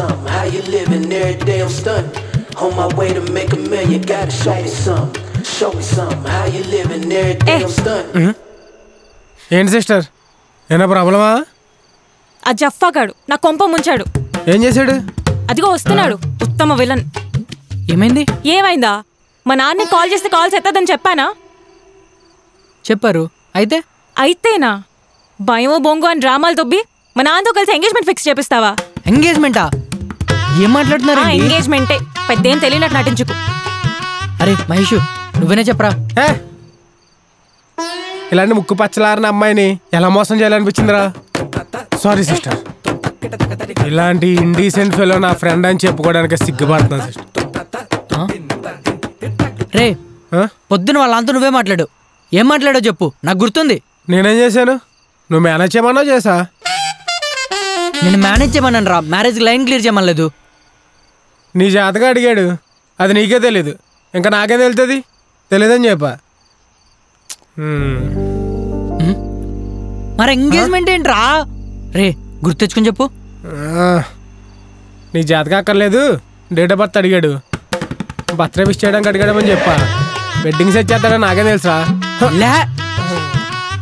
something. How you living? Every day I'm stunting. On my way to make $1 million. Gotta show me something. Show me something. How you living? Every day I'm stunting. ఏంటి sister, ఏనా ప్రాబ్లమా? ఆ జఫ్ఫాగాడు నా కొంప ముంచాడు. ఏం చేశాడు? అదిగో వస్తున్నాడు, ఉత్తమ విలన్. ఏమైంది? ఏమైందా? మా నాన్న కాల్ చేస్తే కాల్స్ ఎత్తదని చెప్పానా? చెప్పారు. అయితేనా భయమో బొంగు అని డ్రామాలు తొబ్బి మా నాన్నతో కలిసి ఎంగేజ్మెంట్ ఫిక్స్ చేపిస్తావా? ఎంగేజ్మెంటా? ఏం మాట్లాడుతున్నారు? ఎంగేజ్మెంటే, పెద్దేం తెలియనట్టు నటించుకు. అరే మహేష్, నువ్వేనే చెప్పరా. ఇలాంటి ముక్కు పచ్చలారిన అమ్మాయిని ఎలా మోసం చేయాలనిపించిందిరా? సారీ సిస్టర్, ఇలాంటి ఇండీసెంట్ ఫెలో నా ఫ్రెండ్ అని చెప్పుకోవడానికి సిగ్గుపడుతున్నా సిస్టర్. రే పొద్దున వాళ్ళంతా నువ్వే మాట్లాడు. ఏం మాట్లాడో చెప్పు, నాకు గుర్తుంది. నేనేం చేశాను? నువ్వు మేనేజ్ చేయమన్నావు చేసా. నేను మేనేజ్ చేయమన్నాను రా, మ్యారేజ్ లైన్ క్లియర్ చేయమనలేదు. నీ జాతగా అడిగాడు, అది నీకే తెలీదు, ఇంకా నాకే తెలుస్తుంది. తెలీదని చెప్పా. మరి ఎంగేజ్మెంట్ ఏంట్రా? రే గుర్తు తెచ్చుకొని చెప్పు. నీ జాతగా అక్కర్లేదు, డేట్ ఆఫ్ బర్త్ అడిగాడు, బర్త్డే విష్ చేయడానికి అడిగాడమని చెప్పా. వెడ్డింగ్ సెట్ చేస్తాడని నాకే తెలుసా.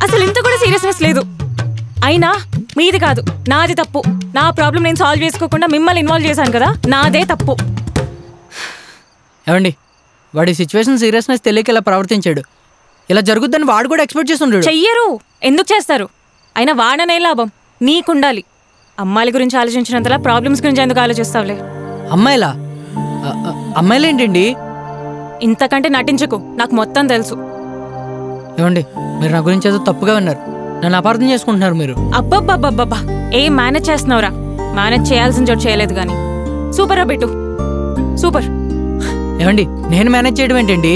అసలు ఇంత కూడా సీరియస్నెస్ లేదు. అయినా మీది కాదు, నాది తప్పు. నా ప్రాబ్లం నేను సాల్వ్ చేసుకోకుండా మిమ్మల్ని ఇన్వాల్వ్ చేశాను కదా, నాదే తప్పు. ఏమండి, వాడి సిచ్యువేషన్ సీరియస్నెస్ తెలియక ఇలా ప్రవర్తించాడు. ఇలా జరుగుద్దని వాడు కూడా ఎక్స్పెక్ట్ చేస్తుంటాడు. చెయ్యరు, ఎందుకు చేస్తారు? అయినా వాడనే లాభం నీకుండాలి. అమ్మాయిల గురించి ఆలోచించినంతలా ప్రాబ్లమ్స్ గురించి ఎందుకు ఆలోచిస్తావులే? అమ్మాయిలా? అమ్మాయిలేంటండి? ఇంతకంటే నటించకు, నాకు మొత్తం తెలుసు. ఏమండి, మీరు నా గురించి ఏదో తప్పుగా విన్నారు, నన్ను అపార్థం చేసుకుంటున్నారు మీరు. అబ్బబ్బబ్బబ్బబ్బా, ఏం మేనేజ్ చేస్తున్నావురా? మేనేజ్ చేయాల్సిన చోటు చేయలేదు కానీ సూపర్ రా బిట్టు, సూపర్. ఏమండి, నేను మేనేజ్ చేయడం ఏంటండి?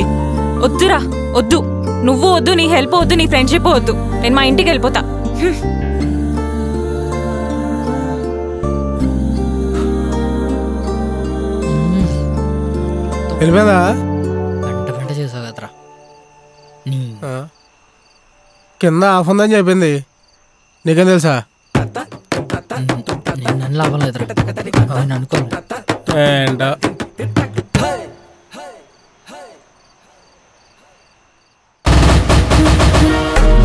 వద్దురా, వద్దు. నువ్వు వద్దు, నీ హెల్ప్ వద్దు, నీ ఫ్రెండ్షిప్ వద్దు. నేను మా ఇంటికి వెళ్ళిపోతా. వెళ్ళిపోయిందా? గంట చేసావు కదరా. కింద ఆఫ్ ఉందని చెప్పింది, నీకేం తెలుసా? నేను నన్ను లాభం లేదురా, ఆయన అనుకోను. ఏంటో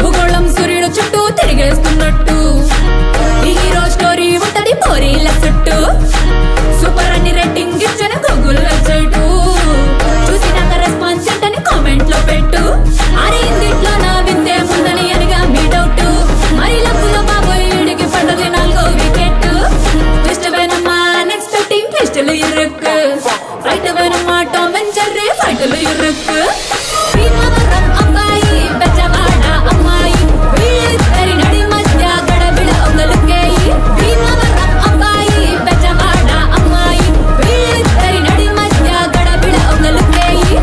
భూగోళం సూర్యుడు చుట్టూ తిరిగేస్తున్నట్టు ఈ హీరో స్టోరీ ఉంటది పోరీల చుట్టూ. సూపర్ అని రేటింగ్ ఇచ్చిన గూగుల్ వెబ్సైట్, చూసినాక రెస్పాన్స్ ఏంటని కామెంట్ లో పెట్టు. అరే ఇందిట్లో నా విందే ముందని అనగా మీ డౌట్. మరి లక్కులో బాబోయ్ వీడికి పడ్డది 4వ వికెట్. ట్విస్ట్ వేనమ్మా అన్ఎక్స్పెక్టింగ్ ట్విస్టులు ఇరుక్కు. ఫైట్ వేనమ్మా టామ్ అండ్ జెర్రీ ఫైటులు ఇరుక్కు. భీమవరం అబ్బాయి బెజవాడ అమ్మాయి, వీళ్ళిద్దరి నడి మధ్య గడబిడ ఒంగలుకేయి. భీమవరం అబ్బాయి బెజవాడ అమ్మాయి, వీళ్ళిద్దరి నడి మధ్య గడబిడ ఒంగలుకేయి.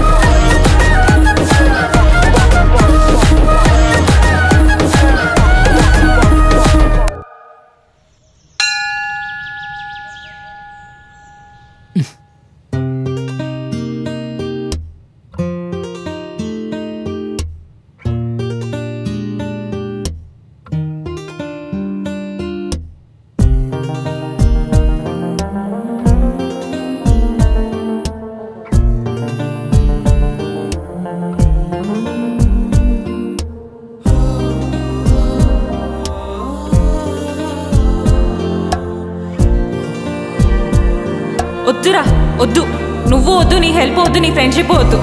వద్దురా, వద్దు. నువ్వు వద్దు, నీ హెల్ప్ వద్దు, నీ ఫ్రెండ్షిప్ వద్దు.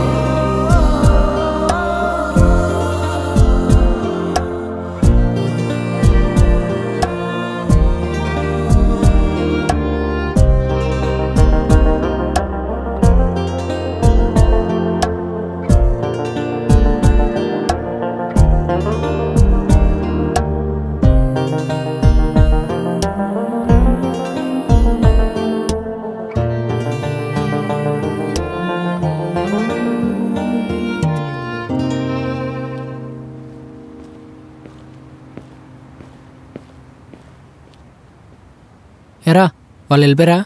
ఎరా వాళ్ళు వెళ్ళిపోయారా?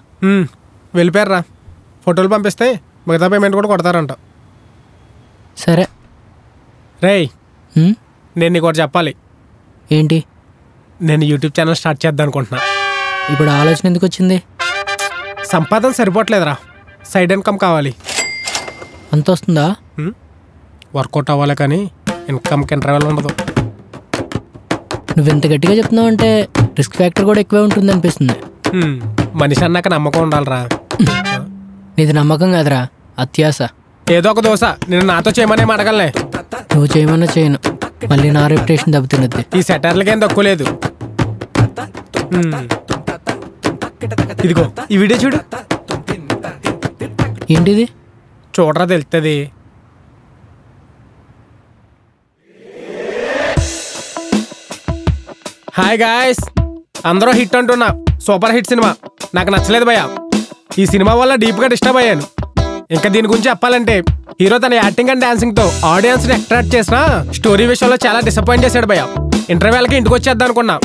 వెళ్ళిపోయారా. ఫోటోలు పంపిస్తే మిగతా పేమెంట్ కూడా కొడతారంట. సరే. రేయ్, నేను నీకు ఒకటి చెప్పాలి. ఏంటి? నేను యూట్యూబ్ ఛానల్ స్టార్ట్ చేద్దాం అనుకుంటున్నా. ఇప్పుడు ఆలోచన ఎందుకు వచ్చింది? సంపాదన సరిపోవట్లేదురా, సైడ్ ఇన్కమ్ కావాలి. అంత వస్తుందా? వర్కౌట్ అవ్వాలి కానీ ఇన్కమ్కి ఇంటర్వెల్ ఉండదు. నువ్వు ఎంత గట్టిగా చెప్తున్నావు అంటే రిస్క్ ఫ్యాక్టర్ కూడా ఎక్కువే ఉంటుంది అనిపిస్తుంది. మనిషి అన్నాక నమ్మకం ఉండాలిరా. నీది నమ్మకం కాదురా, అత్యాస. ఏదో ఒక దోశ నేను నాతో చేయమనేం అడగలే. నువ్వు చేయమన్నా చేయను, మళ్ళీ నా రెప్యుటేషన్ దెబ్బతిన్నది. ఈ సెటర్లకి ఏం తక్కువ లేదు. ఇదిగో ఈ వీడియో చూడు. ఏంటిది? చూడరా తెలుస్తుంది. హాయ్ గాయ్స్, అందరూ హిట్ అంటున్నా. Super hit cinema. నాకు నచ్చలేదు భయ్యా. ఈ సినిమా వల్ల డీప్గా డిస్టర్బ్ అయ్యాను. ఇంకా దీని గురించి చెప్పాలంటే హీరో తన యాక్టింగ్ అండ్ డాన్సింగ్తో ఆడియన్స్ని అట్రాక్ట్ చేసిన స్టోరీ విషయంలో చాలా డిసప్పాయింట్ చేశాడు భయ్యా. ఇంటర్వెల్కి ఇంటికి వచ్చేద్దాం అనుకున్నా,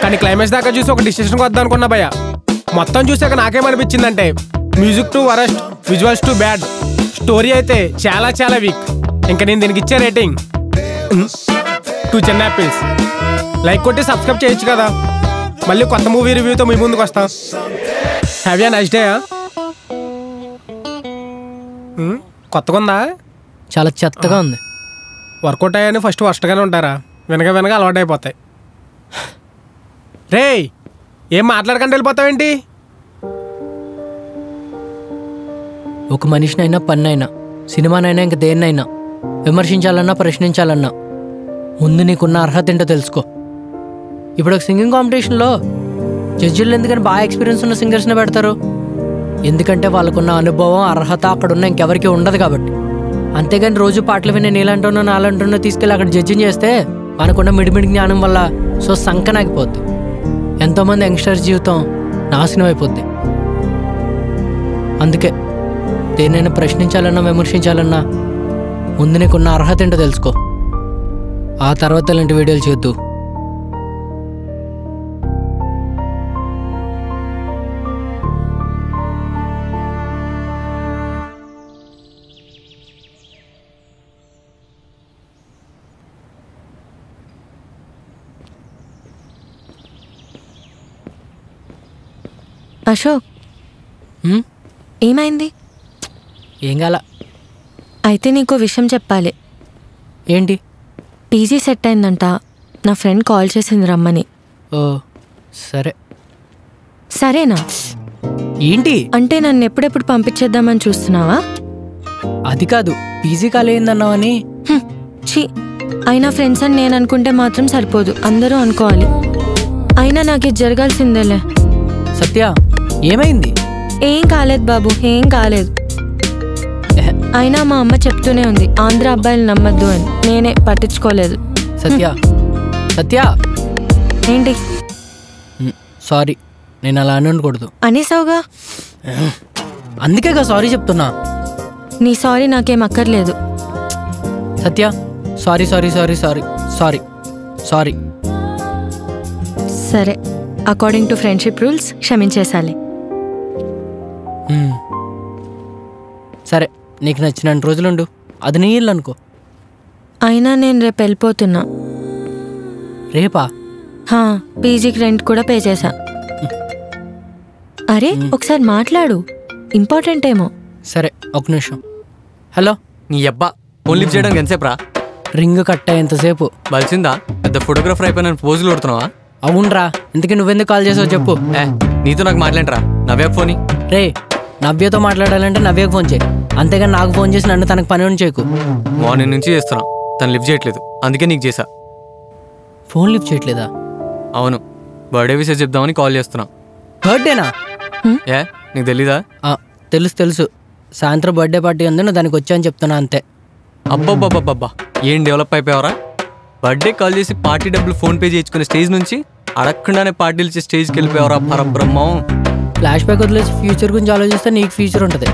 కానీ క్లైమాక్స్ దాకా చూసి ఒక డిసిషన్కి వద్దాం అనుకున్నా భయ్యా. మొత్తం చూసాక నాకేమనిపించిందంటే music too worst, visuals too bad, story అయితే చాలా చాలా వీక్. ఇంకా నేను దీనికి ఇచ్చే రేటింగ్ 2 చిన్న యాపిల్స్. లైక్ కొట్టి సబ్స్క్రైబ్ చేయొచ్చు కదా. మళ్ళీ కొత్త మూవీ రివ్యూతో మీ ముందుకు వస్తాం. Have a nice day. కొత్తగా ఉందా? చాలా చెత్తగా ఉంది. వర్కౌట్ అయ్యాని ఫస్ట్ వర్స్ట్గానే ఉంటారా, వెనక వెనక అలవాటు అయిపోతాయి. రే ఏం మాట్లాడకుండా వెళ్ళిపోతావేంటి? ఒక మనిషినైనా పన్నైనా సినిమానైనా ఇంక దేన్నైనా విమర్శించాలన్నా ప్రశ్నించాలన్నా ముందు నీకున్న అర్హత ఏంటో తెలుసుకో. ఇప్పుడు ఒక సింగింగ్ కాంపిటీషన్లో జడ్జిలు ఎందుకని బాగా ఎక్స్పీరియన్స్ ఉన్న సింగర్స్ని పెడతారు? ఎందుకంటే వాళ్ళకున్న అనుభవం, అర్హత అక్కడున్న ఇంకెవరికి ఉండదు కాబట్టి. అంతేగాని రోజు పాటలు వినే నీళ్ళంటున్నా నాలంటున్నా తీసుకెళ్ళి అక్కడ జడ్జింగ్ చేస్తే మనకున్న మిడిమిడి జ్ఞానం వల్ల సంకనాగిపోద్ది. ఎంతోమంది యంగ్స్టర్స్ జీవితం నాశనం అయిపోద్ది. అందుకే దేనైనా ప్రశ్నించాలన్నా విమర్శించాలన్నా ముందు నీకున్న అర్హత ఏంటో తెలుసుకో. ఆ తర్వాత ఇలాంటి వీడియోలు చేద్దు. అశోక్, ఏమైంది? ఏం కాల. అయితే నీకో విషయం చెప్పాలి. ఏంటి? పీజీ సెట్ అయిందంట. నా ఫ్రెండ్ కాల్ చేసింది రమ్మని. ఓ సరే. సరేనా? ఏంటి అంటే నన్ను ఎప్పుడెప్పుడు పంపించేద్దామని చూస్తున్నావా? అది కాదు, పీజీ కాల్ అయిందన్నావని. ఛీ, అయినా ఫ్రెండ్స్ అని నేను అనుకుంటే మాత్రం సరిపోదు, అందరూ అనుకోవాలి. అయినా నాకు ఇది జరగాల్సిందేలే. సత్య, ఏమైంది? ఏం కాలేదు బాబు, ఏం కాలేదు. అయినా మా అమ్మ చెప్తూనే ఉంది ఆంధ్ర అబ్బాయిలు నమ్మద్దు అని. నేనే పట్టించుకోలేదు. సత్య సత్య ఏంటి? సారీ, నేను అలా అనకూడదు. అనేసావుగా, అందుకేగా సారీ చెప్తున్నా. నీ సారీ నాకేం అక్కర్లేదు. Satya, sorry sorry sorry sorry sorry sorry. సరే, అకార్డింగ్ టు ఫ్రెండ్షిప్ రూల్స్ క్షమించేసాలి. సరే, నీకు నచ్చినంత రోజులుండు, అది నీ ఇల్లు అనుకో. అయినా నేను రేపు వెళ్ళిపోతున్నా. రేపా? పీజీకి రెంట్ కూడా పే చేశా. అరే ఒకసారి మాట్లాడు, ఇంపార్టెంట్ ఏమో. సరే, ఒక నిమిషం. హలో. నీ అబ్బా, ఫోన్ లిఫ్ట్ చేయడానికి ఎంతసేపు రా? రింగ్ కట్ట ఎంతసేపు? బలిసిందా? పెద్ద ఫోటోగ్రాఫర్ అయిపోయిన పోజులు కొడుతున్నావా? అవునరా, ఇంతకీ నువ్వెందుకు కాల్ చేసావు చెప్పు. నీతో నాకు మాట్లాడరా. నవ్యాకు ఫోన్. రే, నవ్యతో మాట్లాడాలంటే నవ్యకు ఫోన్ చేయి, అంతేగాని నాకు ఫోన్ చేసి నన్ను తనకు పని ఉండి చేయకు. మార్నింగ్ నుంచి చేస్తున్నా, తను లిఫ్ట్ చేయట్లేదు, అందుకే నీకు చేసా. ఫోన్ లిఫ్ట్ చేయట్లేదా? అవును, బర్త్డే విషయం చెప్దామని కాల్ చేస్తున్నా. బర్త్డేనా? నీకు తెలీదా? తెలుసు తెలుసు, సాయంత్రం బర్త్డే పార్టీ ఉంది, నువ్వు దానికి వచ్చా అని చెప్తున్నా అంతే. అబ్బబ్బబ్బబ్బబ్బా, ఏం డెవలప్ అయిపోయావరా? బర్త్డే కాల్ చేసి పార్టీ డబ్బులు ఫోన్ పే చేయించుకునే స్టేజ్ నుంచి అడగకుండానే పార్టీలు ఇచ్చే స్టేజ్కి వెళ్ళిపోయావరా పరబ్రహ్మం. ఫ్లాష్ బ్యాక్ వదిలేసి ఫ్యూచర్ గురించి ఆలోచిస్తే నీకు ఫ్యూచర్ ఉంటుంది.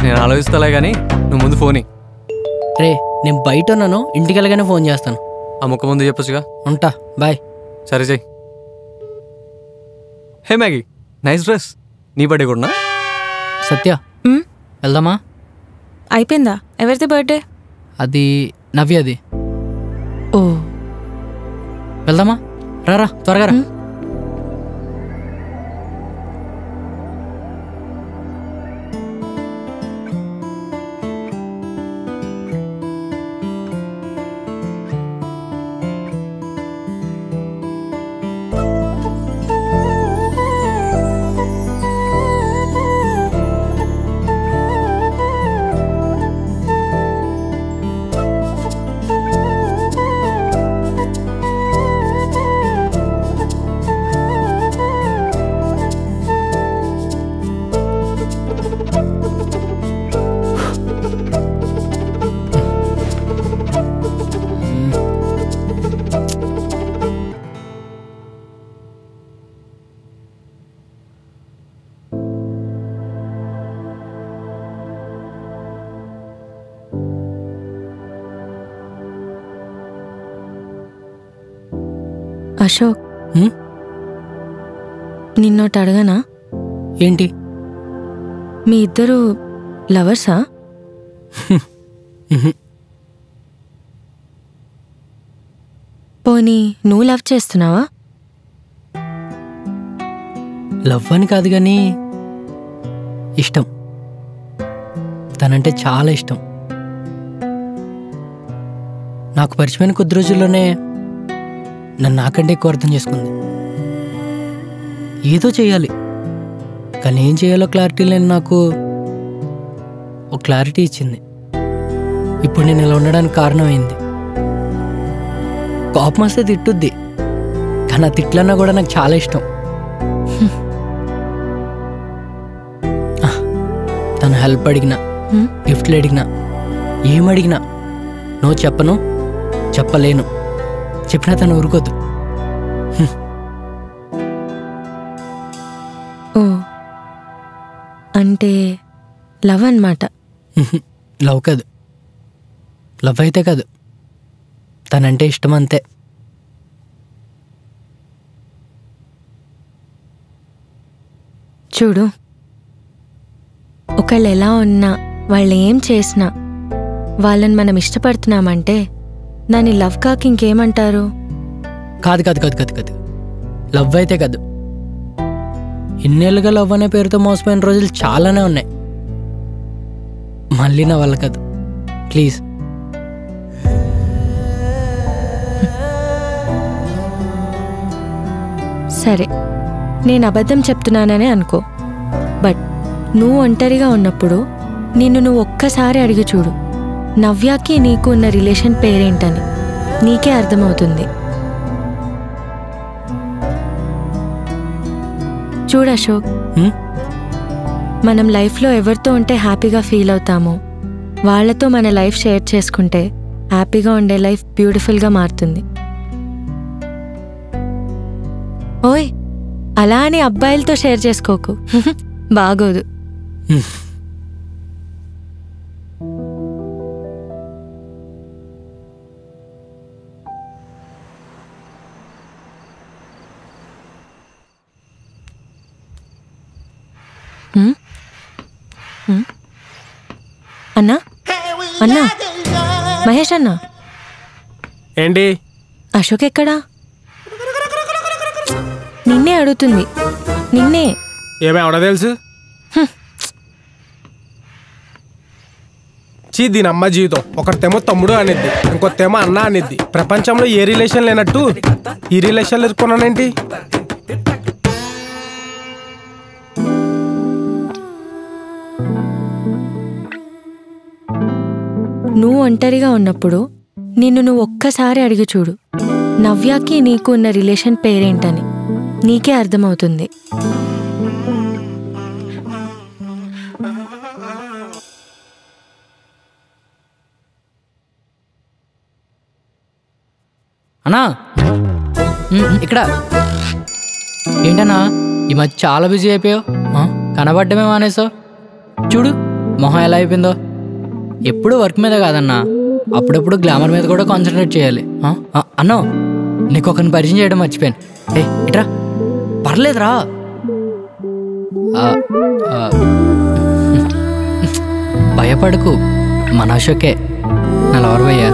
నేను ఆలోచిస్తాలే కానీ నువ్వు ముందు ఫోన్. రే, నేను బయట ఉన్నాను, ఇంటికి వెళ్ళగానే ఫోన్ చేస్తాను. ఆ ముక్క ముందు చెప్పొచ్చుగా. ఉంటా, బాయ్. సరే చెయ్యి. హే మ్యాగీ, నైస్ డ్రెస్. నీ బర్త్డే కూడా? సత్య, వెళ్దామా? అయిపోయిందా? ఎవరిది బర్త్డే? అది నవ్యది. ఓ, వెళ్దామా? రారా, త్వరగా రా. అశోక్ నిన్నోటి అడగనా? ఏంటి? మీ ఇద్దరు లవర్సా? పోనీ నువ్వు లవ్ చేస్తున్నావా? లవ్ అని కాదు కానీ ఇష్టం. తనంటే చాలా ఇష్టం. నాకు పరిచయమైన కొద్ది రోజుల్లోనే నన్ను నాకంటే ఎక్కువ అర్థం చేసుకుంది. ఏదో చేయాలి, కానీ ఏం చేయాలో క్లారిటీ లేని నాకు ఒక క్లారిటీ ఇచ్చింది. ఇప్పుడు నేను ఇలా ఉండడానికి కారణమైంది. కోపం వస్తే తిట్టుద్ది, కానీ ఆ తిట్లన్నా కూడా నాకు చాలా ఇష్టం. తను హెల్ప్ అడిగినా, గిఫ్ట్లు అడిగినా, ఏమడిగినా నో చెప్పను, చెప్పలేను. చెప్పినా తను ఊరుకోదు. ఓ అంటే లవ్ అన్నమాట. లవ్ కాదు, లవ్ అయితే కాదు, తనంటే ఇష్టం అంతే. చూడు, ఒకళ్ళు ఎలా ఉన్నా, వాళ్ళు ఏం చేసినా వాళ్ళని మనం ఇష్టపడుతున్నామంటే దాన్ని లవ్ కాక ఇంకేమంటారు? కాదు కాదు కాదు కాదు కాదు, లవ్ అయితే కాదు. ఇన్నేళ్ళుగా లవ్ అనే పేరుతో మోసపోయిన రోజులు చాలానే ఉన్నాయి. మళ్ళీ నా వల్ల కాదు, ప్లీజ్. సరే, నేను అబద్ధం చెప్తున్నాననే అనుకో, బట్ నువ్వు ఒంటరిగా ఉన్నప్పుడు నువ్వు ఒక్కసారి అడిగి చూడు, నవ్యాకి నీకు ఉన్న రిలేషన్ పేరేంటని. నీకే అర్థమవుతుంది. చూడు అశోక్, మనం లైఫ్లో ఎవరితో ఉంటే హ్యాపీగా ఫీల్ అవుతామో వాళ్ళతో మన లైఫ్ షేర్ చేసుకుంటే హ్యాపీగా ఉండే లైఫ్ బ్యూటిఫుల్గా మారుతుంది. ఓయ్, అలా అని అబ్బాయిలతో షేర్ చేసుకోకు, బాగోదు. అన్నా, అన్నా, మహేష్ అన్నా. ఏంటి? అశోక్ ఎక్కడా? నిన్నే అడుగుతుంది, నిన్నే. ఏమే ఎవడో తెలుసు? చీ, దీని అమ్మ జీవితం. ఒకరితేమో తమ్ముడు అనిద్ది, ఇంకొత్తేమో అన్న అనిద్ది. ప్రపంచంలో ఏ రిలేషన్ లేనట్టు ఈ రిలేషన్లు ఎదుర్కొన్నానేంటి? నువ్వు ఒంటరిగా ఉన్నప్పుడు నువ్వు ఒక్కసారి అడిగి చూడు, నవ్యాకి నీకు ఉన్న రిలేషన్ పేరేంటని. నీకే అర్థమవుతుంది. అన్నా, ఇక్కడ ఏంటన్నా ఈ మధ్య చాలా బిజీ అయిపోయావు. కనబడ్డమే మానేసావు. చూడు మొహం ఎలా అయిపోయిందో. ఎప్పుడు వర్క్ మీద కాదన్నా, అప్పుడప్పుడు గ్లామర్ మీద కూడా కాన్సన్ట్రేట్ చేయాలి. అన్నో, నీకు ఒకరిని పరిచయం చేయడం మర్చిపోయాను. ఇట్రా. పర్లేదురా. భయపడకు, మన అశోకే నా లవర్ భయ్యా.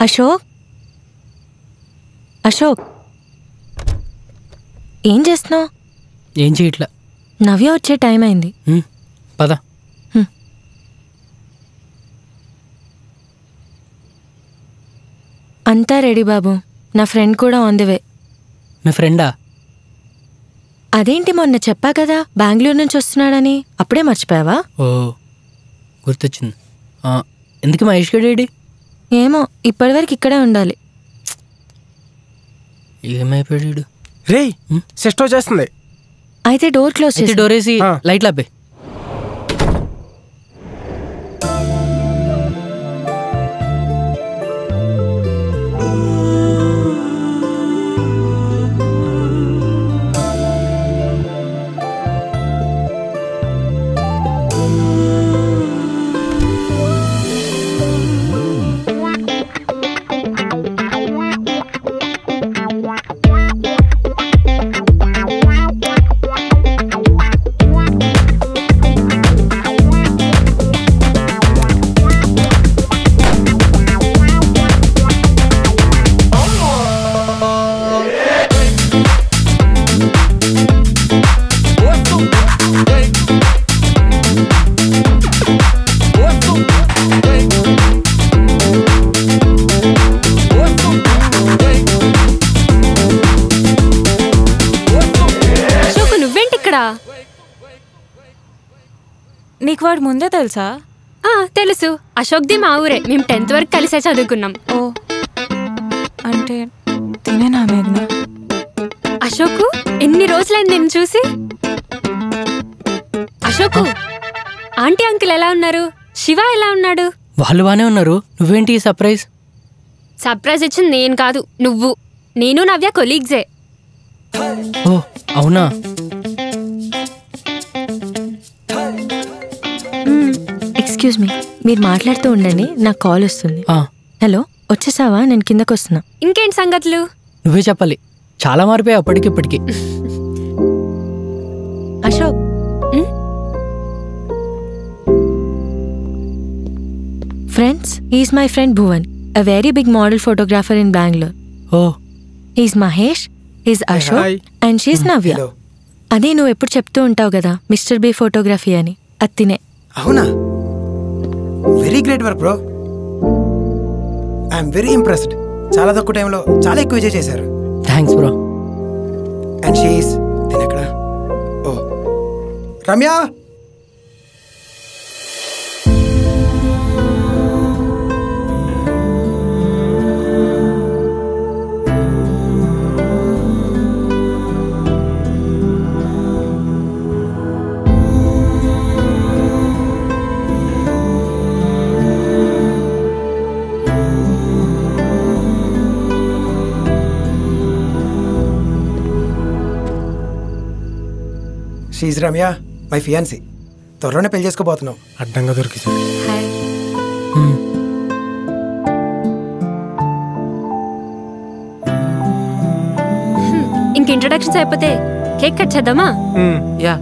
అశోక్, అశోక్, ఏం చేస్తున్నావు? ఏం చేయట్లా. నవ్య వచ్చే టైం అయింది. పద. అంతా రెడీ బాబు, నా ఫ్రెండ్ కూడా ఆన్ ది వే. మీ ఫ్రెండా? అదేంటి, మొన్న చెప్పా కదా బెంగళూరు నుంచి వస్తున్నాడని, అప్పుడే మర్చిపోయావా? ఓ, గుర్తొచ్చింది. ఎందుకు మహేష్ గడేడి? ఏమో, ఇప్పటివరకు ఇక్కడే ఉండాలి. ఏమైపోయాడు? రే, సిస్టర్ వచ్చేస్తుంది. అయితే డోర్ క్లోజ్ చేసి, డోర్ వేసి లైట్లు ఆపే. ఉన్నాడా? నీకు వాడు ముందే తెలుసా? తెలుసు. అశోక్ది మా ఊరే. మేము 10th వరకు కలిసే చదువుకున్నాం. ఓ అంటే తినేనా మేఘన? అశోకు ఎన్ని రోజులైంది నేను చూసి. అశోకు, ఆంటీ అంకుల్ ఎలా ఉన్నారు? శివ ఎలా ఉన్నాడు? వాళ్ళు బానే ఉన్నారు. నువ్వేంటి సర్ప్రైజ్? సర్ప్రైజ్ ఇచ్చింది నేను కాదు, నువ్వు. నేను నవ్య కొలీగ్సే. ఓ అవునా? ఎక్స్క్యూజ్ మీ, మీరు మాట్లాడుతూ ఉండండి, నాకు కాల్ వస్తుంది. హలో, వచ్చేసావా? నేను కిందకు వస్తున్నా. ఇంకేంటి సంగతులు? నువ్వే చెప్పాలి. చాలా మారిపోయావు అప్పటికిప్పటికి. Ashok, friends, he's my friend Bhuvan, a very big model photographer in Bangalore. Oh. He's Mahesh, he's Ashok, and she's Navya. అదే నువ్వు ఎప్పుడు చెప్తూ ఉంటావు కదా మిస్టర్ బి ఫోటోగ్రఫీ అని, అత్తినే. అవునా? Very great work bro. I'm very impressed. చాలా తక్కువ టైంలో చాలా ఎక్కువ విజయ్ చేశారు. Thanks bro. అండ్ షీఈస్ తినెక్కడ? ఓ Ramya. She's Ramya, my fiancee. త్వరలోనే పెళ్లి చేసుకోబోతున్నాం. అడ్డంగా దొరికింది. ఇంక ఇంట్రొడక్షన్స్ అయిపోతే కేక్ కట్ చేద్దామా? యా.